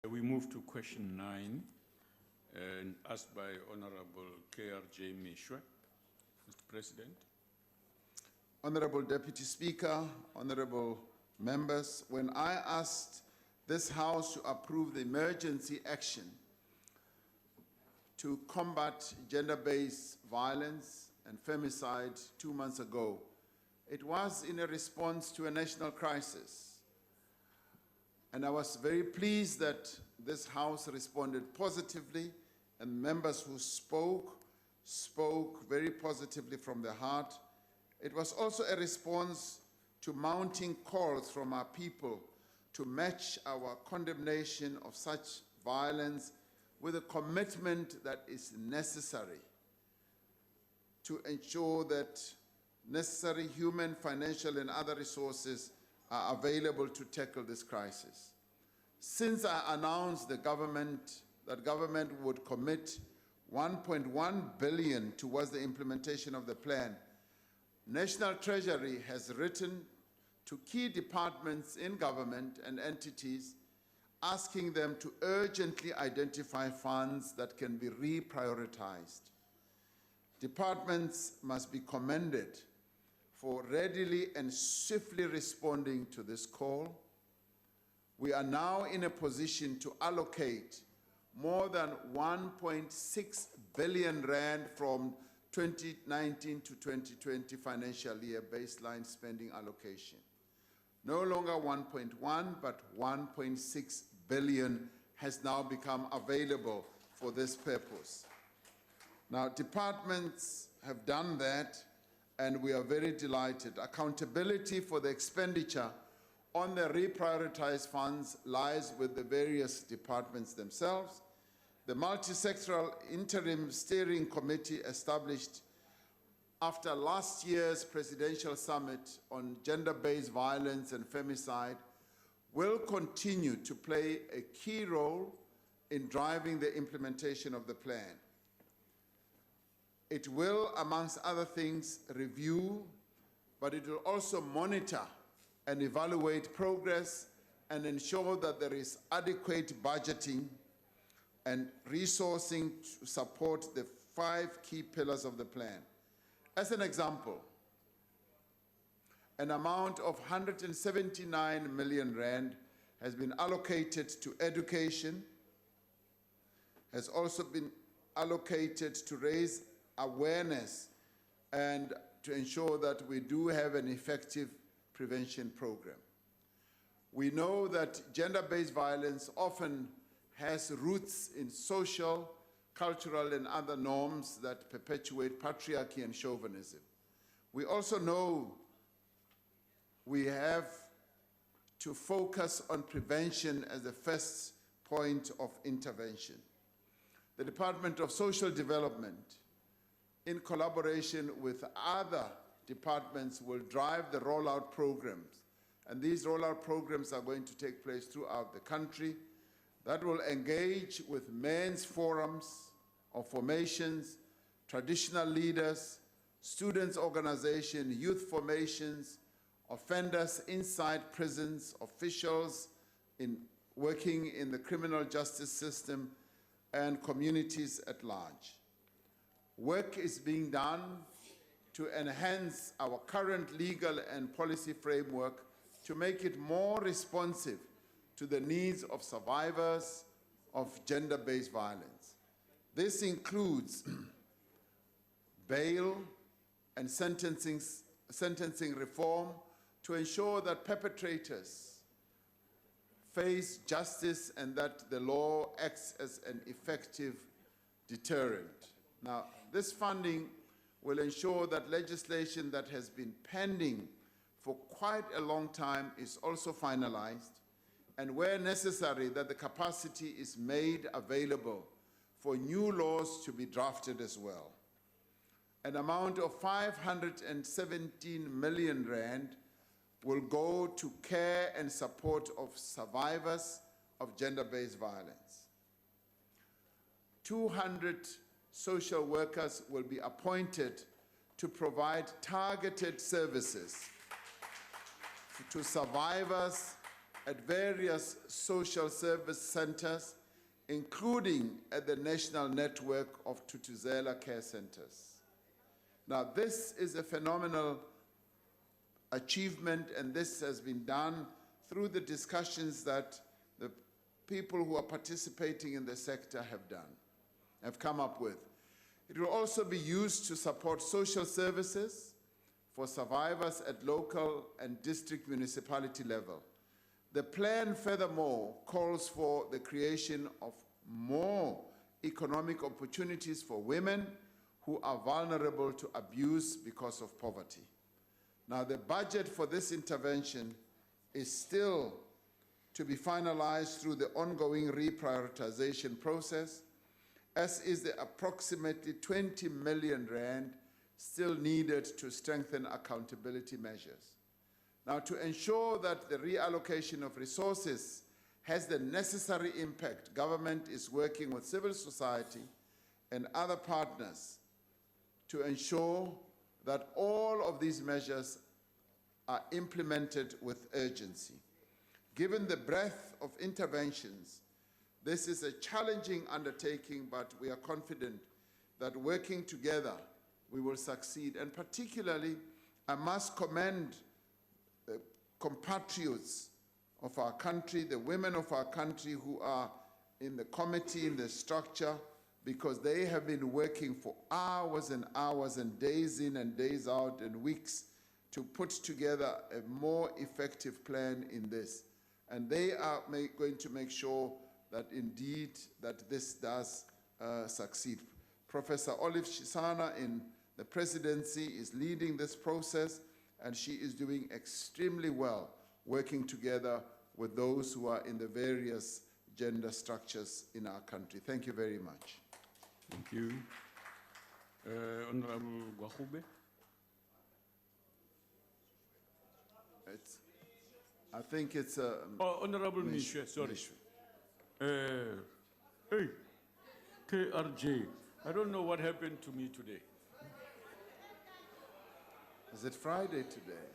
We move to question 9, and asked by Honorable K.R.J. Meshoe. Mr. President. Honorable Deputy Speaker, honorable members, when I asked this House to approve the emergency action to combat gender-based violence and femicide 2 months ago, it was in a response to a national crisis. And I was very pleased that this House responded positively, and members who spoke very positively from their heart. It was also a response to mounting calls from our people to match our condemnation of such violence with a commitment that is necessary to ensure that necessary human, financial, and other resources are available to tackle this crisis. Since I announced that government would commit 1.1 billion towards the implementation of the plan, National Treasury has written to key departments in government and entities asking them to urgently identify funds that can be reprioritized. Departments must be commended for readily and swiftly responding to this call. We are now in a position to allocate more than 1.6 billion rand from 2019 to 2020 financial year baseline spending allocation. No longer 1.1, but 1.6 billion has now become available for this purpose. Now, departments have done that, and we are very delighted. Accountability for the expenditure on the reprioritized funds lies with the various departments themselves. The multi-sectoral interim steering committee established after last year's presidential summit on gender-based violence and femicide will continue to play a key role in driving the implementation of the plan. It will, amongst other things, review, but it will also monitor and evaluate progress and ensure that there is adequate budgeting and resourcing to support the 5 key pillars of the plan. As an example, an amount of 179 million rand has been allocated to education, has also been allocated to raise awareness and to ensure that we do have an effective prevention program. We know that gender-based violence often has roots in social, cultural, and other norms that perpetuate patriarchy and chauvinism. We also know we have to focus on prevention as the first point of intervention. The Department of Social Development, in collaboration with other departments, will drive the rollout programs. And these rollout programs are going to take place throughout the country that will engage with men's forums or formations, traditional leaders, students' organization, youth formations, offenders inside prisons, officials working in the criminal justice system, and communities at large. Work is being done to enhance our current legal and policy framework to make it more responsive to the needs of survivors of gender-based violence. This includes bail and sentencing reform to ensure that perpetrators face justice and that the law acts as an effective deterrent. Now, this funding will ensure that legislation that has been pending for quite a long time is also finalized, and where necessary, that the capacity is made available for new laws to be drafted as well. An amount of 517 million rand will go to care and support of survivors of gender-based violence. 200 social workers will be appointed to provide targeted services to survivors at various social service centers, including at the national network of Tutuzela care centers. Now, this is a phenomenal achievement, and this has been done through the discussions that the people who are participating in the sector have come up with. It will also be used to support social services for survivors at local and district municipality level. The plan, furthermore, calls for the creation of more economic opportunities for women who are vulnerable to abuse because of poverty. Now, the budget for this intervention is still to be finalized through the ongoing reprioritization process, as is the approximately 20 million rand still needed to strengthen accountability measures. Now, to ensure that the reallocation of resources has the necessary impact, government is working with civil society and other partners to ensure that all of these measures are implemented with urgency. Given the breadth of interventions, this is a challenging undertaking, but we are confident that working together, we will succeed. And particularly, I must commend the compatriots of our country, the women of our country who are in the committee, in the structure, because they have been working for hours and hours and days in and days out and weeks to put together a more effective plan in this. And they are going to make sure that indeed that this does succeed. Professor Olive Shisana in the presidency is leading this process, and she is doing extremely well working together with those who are in the various gender structures in our country. Thank you very much. Thank you. Honorable Gwahube. I think it's Honorable Meshoe, sorry. Hey, KRJ, I don't know what happened to me today. Is it Friday today?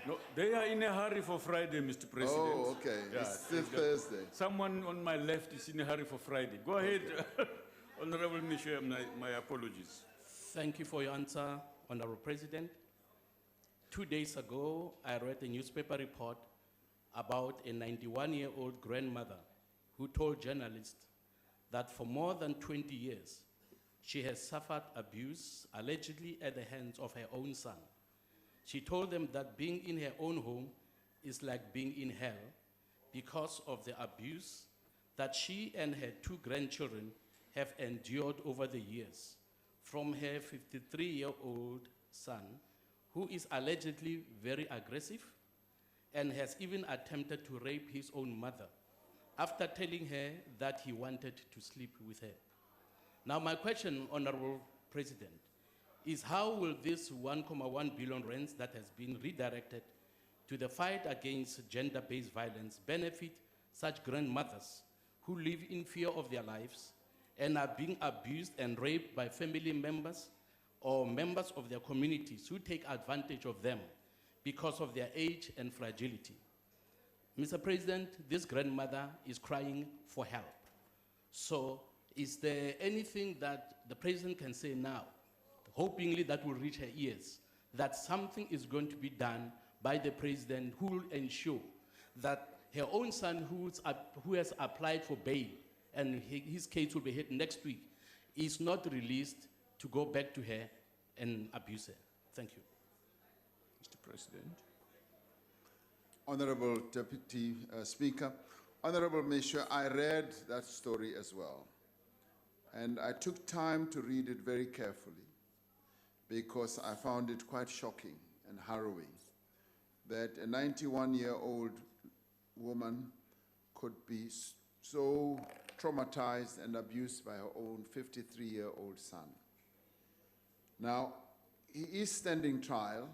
No, they are in a hurry for Friday, Mr. President. Oh, okay. Yeah, it's still Thursday. Someone on my left is in a hurry for Friday. Go ahead, Honorable Meshoe, my apologies. Thank you for your answer, Honorable President. 2 days ago, I read a newspaper report about a 91-year-old grandmother who told journalists that for more than 20 years, she has suffered abuse, allegedly at the hands of her own son. She told them that being in her own home is like being in hell because of the abuse that she and her 2 grandchildren have endured over the years from her 53-year-old son, who is allegedly very aggressive and has even attempted to rape his own mother after telling her that he wanted to sleep with her. Now, my question, Honorable President, is how will this 1.1 billion rands that has been redirected to the fight against gender-based violence benefit such grandmothers who live in fear of their lives and are being abused and raped by family members or members of their communities who take advantage of them because of their age and fragility? Mr. President, this grandmother is crying for help. So is there anything that the President can say now, hopingly that will reach her ears, that something is going to be done by the President who will ensure that her own son who has applied for bail and his case will be heard next week is not released to go back to her and abuse her? Thank you. Mr. President. Honorable Deputy Speaker, Honorable Meshoe, I read that story as well. And I took time to read it very carefully because I found it quite shocking and harrowing that a 91-year-old woman could be so traumatized and abused by her own 53-year-old son. Now, he is standing trial.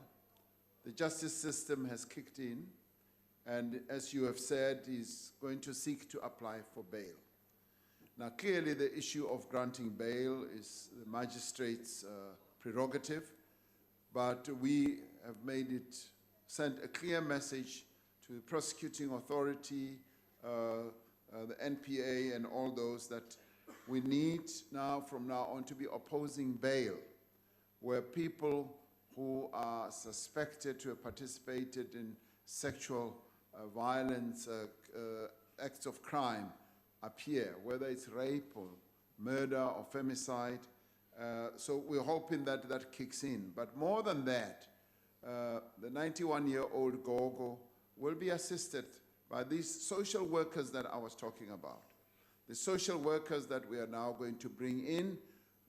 The justice system has kicked in, and as you have said, he's going to seek to apply for bail. Now, clearly the issue of granting bail is the magistrate's prerogative, but we have sent a clear message to to the prosecuting authority, the NPA and all those, that we need now, from now on, to be opposing bail, where people who are suspected to have participated in sexual violence, acts of crime appear, whether it's rape or murder or femicide. So we're hoping that that kicks in. But more than that, the 91-year-old Gogo will be assisted by these social workers that I was talking about. The social workers that we are now going to bring in,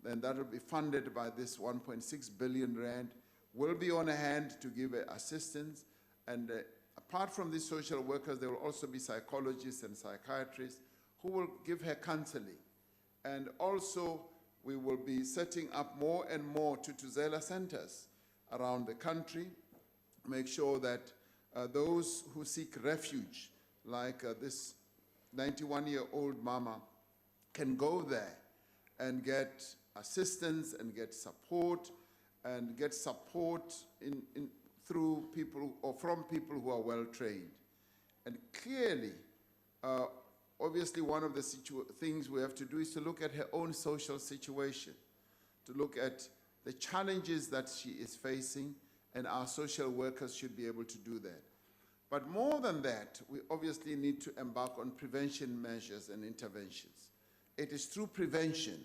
and that will be funded by this 1.6 billion rand, will be on hand to give assistance. And apart from these social workers, there will also be psychologists and psychiatrists who will give her counseling. And also, we will be setting up more and more Tutuzela centers around the country, make sure that those who seek refuge, like this 91-year-old mama, can go there and get assistance and get support, through people or from people who are well trained. And clearly, obviously one of the things we have to do is to look at her own social situation, to look at the challenges that she is facing, and our social workers should be able to do that. But more than that, we obviously need to embark on prevention measures and interventions. It is through prevention,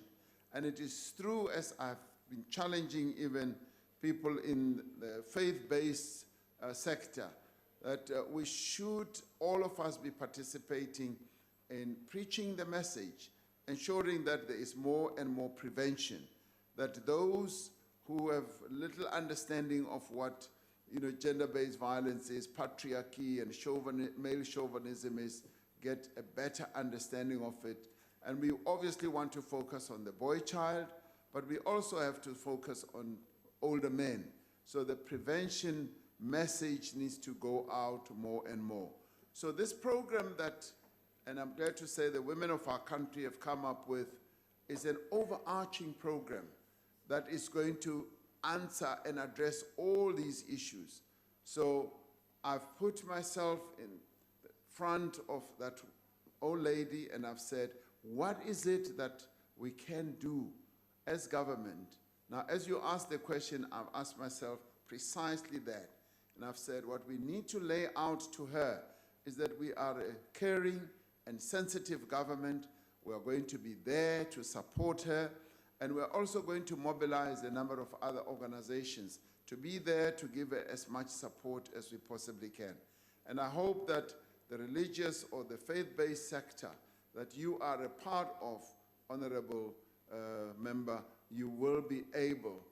and it is through, as I've been challenging even people in the faith-based sector, that we should, all of us, be participating in preaching the message, ensuring that there is more and more prevention, that those who have little understanding of what gender-based violence is, patriarchy and male chauvinism is, get a better understanding of it. And we obviously want to focus on the boy child, but we also have to focus on older men. So the prevention message needs to go out more and more. So this program that, and I'm glad to say the women of our country have come up with, is an overarching program that is going to answer and address all these issues. So I've put myself in the front of that old lady and I've said, what is it that we can do as government? Now, as you asked the question, I've asked myself precisely that. And I've said what we need to lay out to her is that we are a caring and sensitive government. We are going to be there to support her. And we're also going to mobilize a number of other organizations to be there to give her as much support as we possibly can. And I hope that the religious or the faith-based sector that you are a part of, Honorable Member, you will be able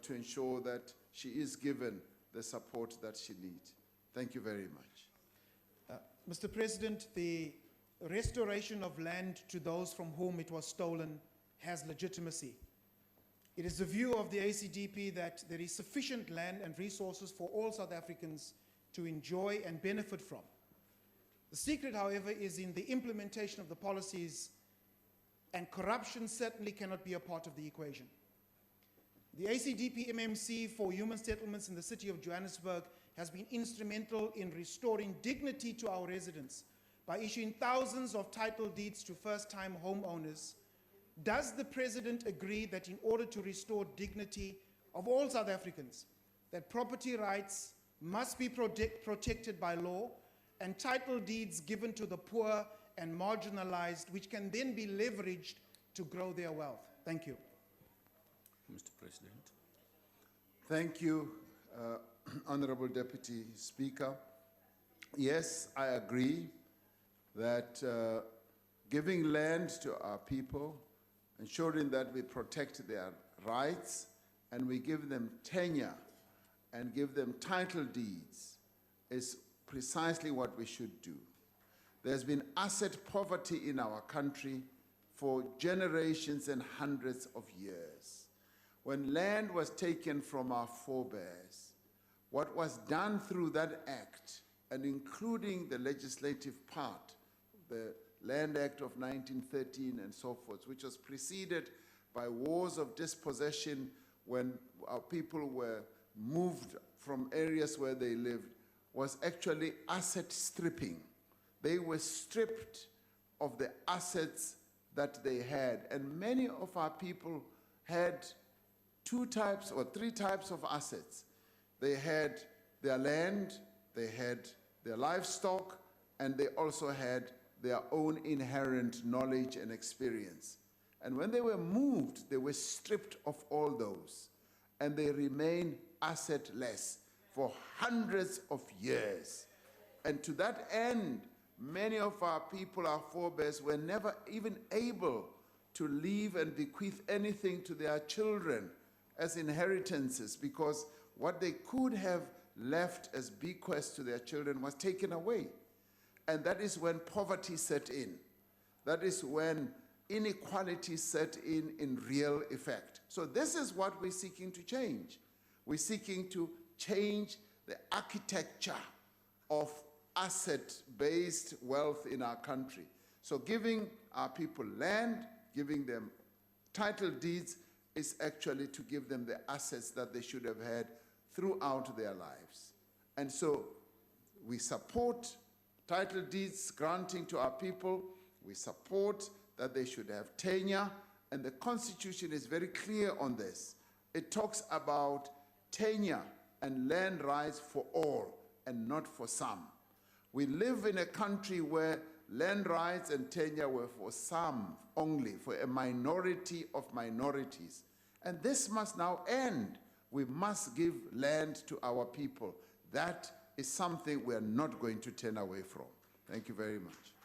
to ensure that she is given the support that she needs. Thank you very much. Mr. President, the restoration of land to those from whom it was stolen has legitimacy. It is the view of the ACDP that there is sufficient land and resources for all South Africans to enjoy and benefit from. The secret, however, is in the implementation of the policies, and corruption certainly cannot be a part of the equation. The ACDP MMC for human settlements in the city of Johannesburg has been instrumental in restoring dignity to our residents by issuing thousands of title deeds to first-time homeowners. Does the President agree that in order to restore dignity of all South Africans, that property rights must be protected by law and title deeds given to the poor and marginalized, which can then be leveraged to grow their wealth? Thank you. Mr. President. Thank you, Honorable Deputy Speaker. Yes, I agree that giving land to our people, ensuring that we protect their rights and we give them tenure and give them title deeds is precisely what we should do. There's been asset poverty in our country for generations and hundreds of years. When land was taken from our forebears, what was done through that act, and including the legislative part, the Land Act of 1913 and so forth, which was preceded by wars of dispossession when our people were moved from areas where they lived, was actually asset stripping. They were stripped of the assets that they had. And many of our people had 2 types or 3 types of assets. They had their land, they had their livestock, and they also had their own inherent knowledge and experience. And when they were moved, they were stripped of all those, and they remained assetless for hundreds of years. And to that end, many of our people, our forebears, were never even able to leave and bequeath anything to their children as inheritances, because what they could have left as bequests to their children was taken away. And that is when poverty set in. That is when inequality set in real effect. So this is what we're seeking to change. We're seeking to change the architecture of asset-based wealth in our country. So giving our people land, giving them title deeds, is actually to give them the assets that they should have had throughout their lives. And so we support title deeds granting to our people. We support that they should have tenure, and the Constitution is very clear on this. It talks about tenure and land rights for all and not for some. We live in a country where land rights and tenure were for some only, for a minority of minorities. And this must now end. We must give land to our people. That is something we are not going to turn away from. Thank you very much.